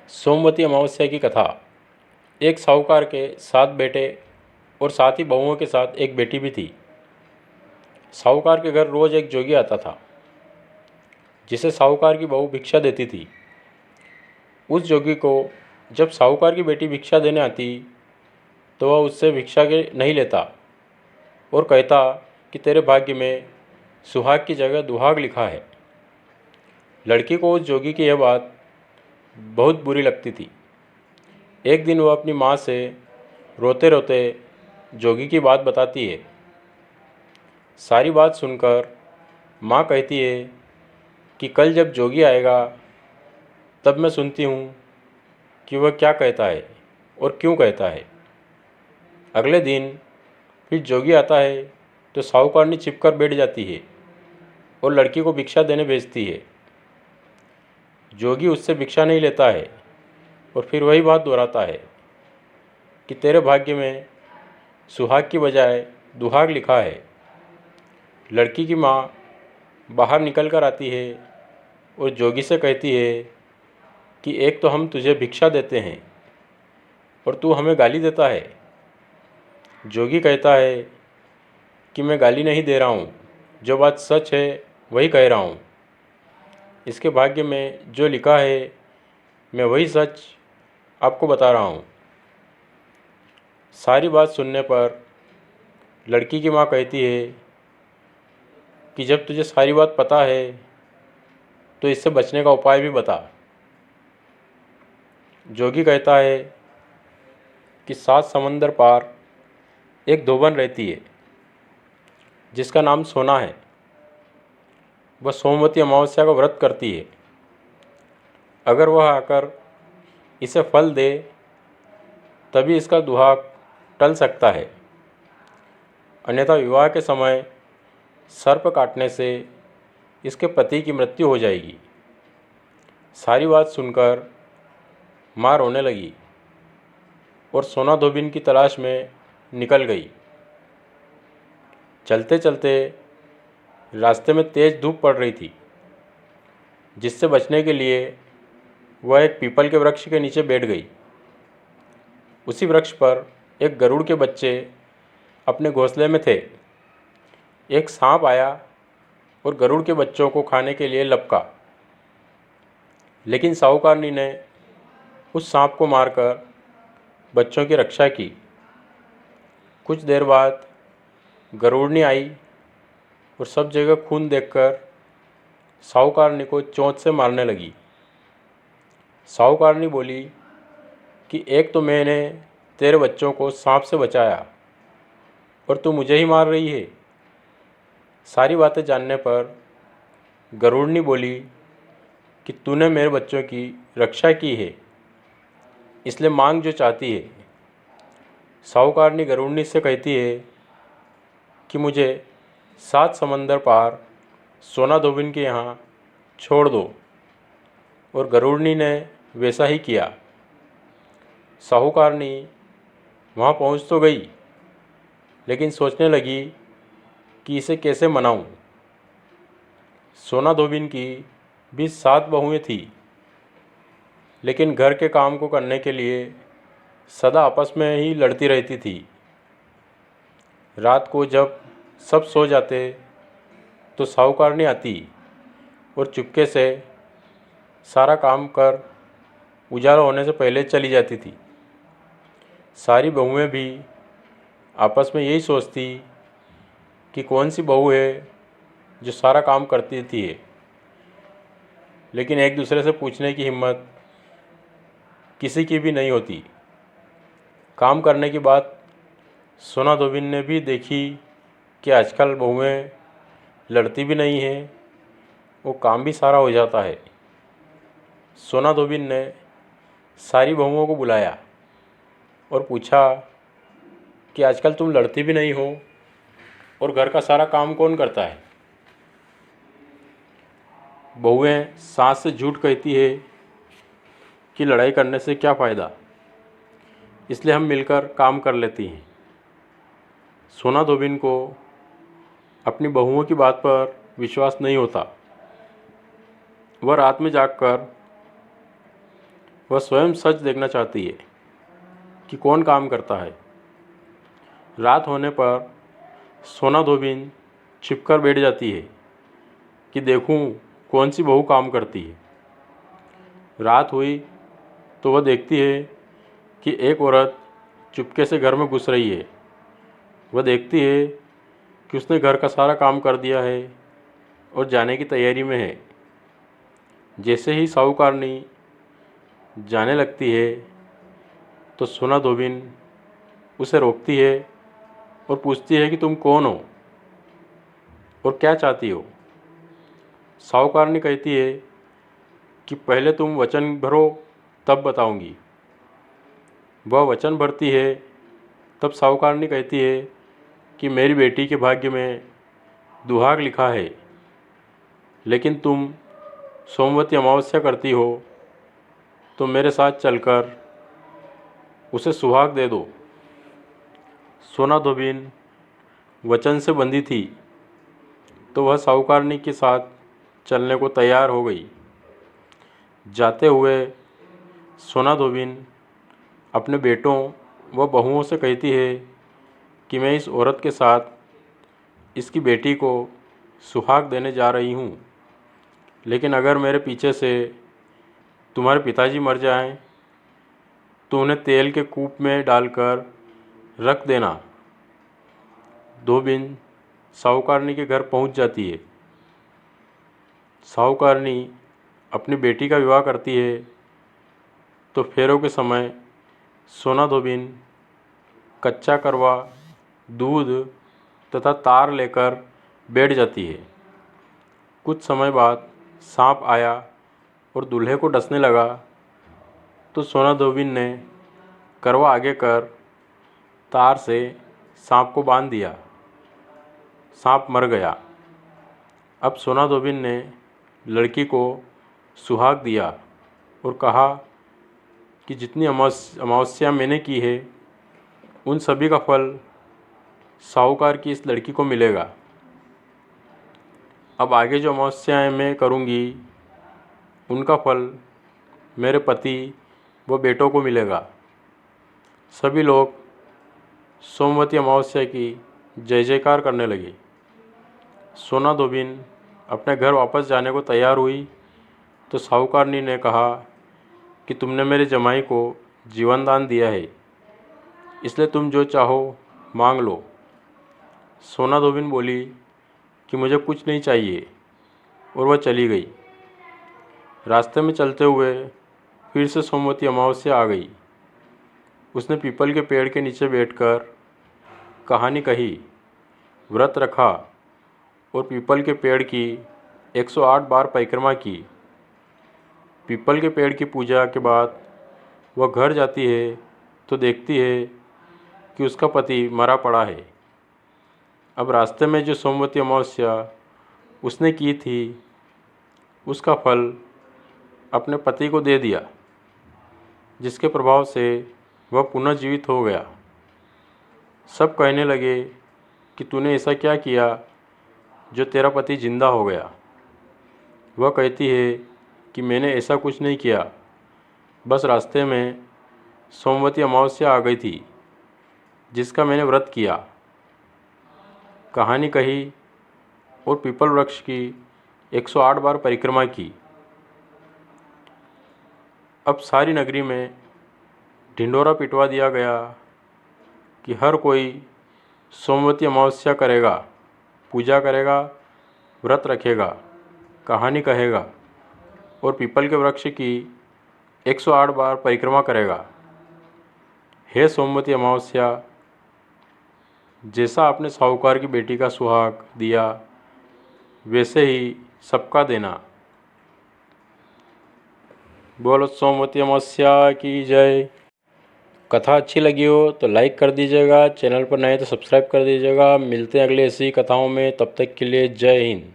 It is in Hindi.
सोमवती अमावस्या की कथा। एक साहूकार के 7 बेटे और 7 ही बहुओं के साथ एक बेटी भी थी। साहूकार के घर रोज एक जोगी आता था, जिसे साहूकार की बहू भिक्षा देती थी। उस जोगी को जब साहूकार की बेटी भिक्षा देने आती तो वह उससे भिक्षा के नहीं लेता और कहता कि तेरे भाग्य में सुहाग की जगह दुहाग लिखा है। लड़की को उस जोगी की यह बात बहुत बुरी लगती थी। एक दिन वह अपनी माँ से रोते रोते जोगी की बात बताती है। सारी बात सुनकर माँ कहती है कि कल जब जोगी आएगा तब मैं सुनती हूँ कि वह क्या कहता है और क्यों कहता है। अगले दिन फिर जोगी आता है तो साहूकारनी छिपकर बैठ जाती है और लड़की को भिक्षा देने भेजती है। जोगी उससे भिक्षा नहीं लेता है और फिर वही बात दोहराता है कि तेरे भाग्य में सुहाग की बजाय दुहाग लिखा है। लड़की की माँ बाहर निकल कर आती है और जोगी से कहती है कि एक तो हम तुझे भिक्षा देते हैं और तू हमें गाली देता है। जोगी कहता है कि मैं गाली नहीं दे रहा हूँ, जो बात सच है वही कह रहा हूँ। इसके भाग्य में जो लिखा है मैं वही सच आपको बता रहा हूँ। सारी बात सुनने पर लड़की की माँ कहती है कि जब तुझे सारी बात पता है तो इससे बचने का उपाय भी बता। जोगी कहता है कि 7 समंदर पार एक धोबन रहती है जिसका नाम सोना है। वह सोमवती अमावस्या का व्रत करती है। अगर वह आकर इसे फल दे तभी इसका दुहाग टल सकता है, अन्यथा विवाह के समय सर्प काटने से इसके पति की मृत्यु हो जाएगी। सारी बात सुनकर माँ रोने लगी और सोना धोबिन की तलाश में निकल गई। चलते चलते रास्ते में तेज धूप पड़ रही थी, जिससे बचने के लिए वह एक पीपल के वृक्ष के नीचे बैठ गई। उसी वृक्ष पर एक गरुड़ के बच्चे अपने घोंसले में थे। एक सांप आया और गरुड़ के बच्चों को खाने के लिए लपका, लेकिन साहूकारनी ने उस सांप को मारकर बच्चों की रक्षा की। कुछ देर बाद गरुड़नी आई और सब जगह खून देखकर साहूकारनी को चोंच से मारने लगी। साहूकारनी बोली कि एक तो मैंने तेरे बच्चों को सांप से बचाया और तू मुझे ही मार रही है। सारी बातें जानने पर गरुड़नी बोली कि तूने मेरे बच्चों की रक्षा की है, इसलिए मांग जो चाहती है। साहूकारनी गरुड़नी से कहती है कि मुझे 7 समंदर पार सोना धोबिन के यहाँ छोड़ दो, और गरुड़नी ने वैसा ही किया। साहूकारनी वहाँ पहुँच तो गई, लेकिन सोचने लगी कि इसे कैसे मनाऊं। सोना धोबिन की भी 7 बहुएं थी, लेकिन घर के काम को करने के लिए सदा आपस में ही लड़ती रहती थी। रात को जब सब सो जाते तो साहूकारनी आती और चुपके से सारा काम कर उजाला होने से पहले चली जाती थी। सारी बहुएं भी आपस में यही सोचती कि कौन सी बहू है जो सारा काम करती थी, लेकिन एक दूसरे से पूछने की हिम्मत किसी की भी नहीं होती। काम करने की बात सोना धोबिन ने भी देखी कि आजकल बहुएं लड़ती भी नहीं हैं, वो काम भी सारा हो जाता है। सोना धोबिन ने सारी बहुओं को बुलाया और पूछा कि आजकल तुम लड़ती भी नहीं हो और घर का सारा काम कौन करता है। बहुएं सास से झूठ कहती है कि लड़ाई करने से क्या फ़ायदा, इसलिए हम मिलकर काम कर लेती हैं। सोना धोबिन को अपनी बहुओं की बात पर विश्वास नहीं होता। वह रात में जागकर वह स्वयं सच देखना चाहती है कि कौन काम करता है। रात होने पर सोना धोबिन छिपकर बैठ जाती है कि देखूं कौन सी बहू काम करती है। रात हुई तो वह देखती है कि एक औरत चुपके से घर में घुस रही है। वह देखती है कि उसने घर का सारा काम कर दिया है और जाने की तैयारी में है। जैसे ही साहूकारनी जाने लगती है तो सोना धोबिन उसे रोकती है और पूछती है कि तुम कौन हो और क्या चाहती हो। साहूकारनी कहती है कि पहले तुम वचन भरो तब बताऊंगी। वह वचन भरती है। तब साहूकारनी कहती है कि मेरी बेटी के भाग्य में दुहाग लिखा है, लेकिन तुम सोमवती अमावस्या करती हो तो मेरे साथ चलकर उसे सुहाग दे दो। सोना धोबिन वचन से बंधी थी तो वह साहूकारनी के साथ चलने को तैयार हो गई। जाते हुए सोना धोबिन अपने बेटों व बहुओं से कहती है कि मैं इस औरत के साथ इसकी बेटी को सुहाग देने जा रही हूँ, लेकिन अगर मेरे पीछे से तुम्हारे पिताजी मर जाएं तो उन्हें तेल के कूप में डालकर रख देना। धोबिन साहूकारनी के घर पहुँच जाती है। साहूकारनी अपनी बेटी का विवाह करती है तो फेरों के समय सोना धोबिन कच्चा करवा, दूध तथा तार लेकर बैठ जाती है। कुछ समय बाद सांप आया और दूल्हे को डसने लगा तो सोना धोबिन ने करवा आगे कर तार से सांप को बांध दिया। सांप मर गया। अब सोना धोबिन ने लड़की को सुहाग दिया और कहा कि जितनी अमावस्या मैंने की है उन सभी का फल साहूकार की इस लड़की को मिलेगा। अब आगे जो अमावस्याएं मैं करूंगी उनका फल मेरे पति व बेटों को मिलेगा। सभी लोग सोमवती अमावस्या की जय जयकार करने लगे। सोना धोबिन अपने घर वापस जाने को तैयार हुई तो साहूकारनी ने कहा कि तुमने मेरे जमाई को जीवन दान दिया है, इसलिए तुम जो चाहो मांग लो। सोना धोबिन बोली कि मुझे कुछ नहीं चाहिए और वह चली गई। रास्ते में चलते हुए फिर से सोमवती अमावस्या आ गई। उसने पीपल के पेड़ के नीचे बैठकर कहानी कही, व्रत रखा और पीपल के पेड़ की 108 बार परिक्रमा की। पीपल के पेड़ की पूजा के बाद वह घर जाती है तो देखती है कि उसका पति मरा पड़ा है। अब रास्ते में जो सोमवती अमावस्या उसने की थी उसका फल अपने पति को दे दिया, जिसके प्रभाव से वह पुनः जीवित हो गया। सब कहने लगे कि तूने ऐसा क्या किया जो तेरा पति जिंदा हो गया। वह कहती है कि मैंने ऐसा कुछ नहीं किया, बस रास्ते में सोमवती अमावस्या आ गई थी जिसका मैंने व्रत किया। कहानी कही और पीपल वृक्ष की 108 बार परिक्रमा की। अब सारी नगरी में ढिंढोरा पिटवा दिया गया कि हर कोई सोमवती अमावस्या करेगा, पूजा करेगा, व्रत रखेगा, कहानी कहेगा और पीपल के वृक्ष की 108 बार परिक्रमा करेगा। हे सोमवती अमावस्या, जैसा आपने साहूकार की बेटी का सुहाग दिया वैसे ही सबका देना। बोलो सोमवती अमावस्या की जय। कथा अच्छी लगी हो तो लाइक कर दीजिएगा, चैनल पर नए तो सब्सक्राइब कर दीजिएगा। मिलते हैं अगली ऐसी कथाओं में, तब तक के लिए जय हिंद।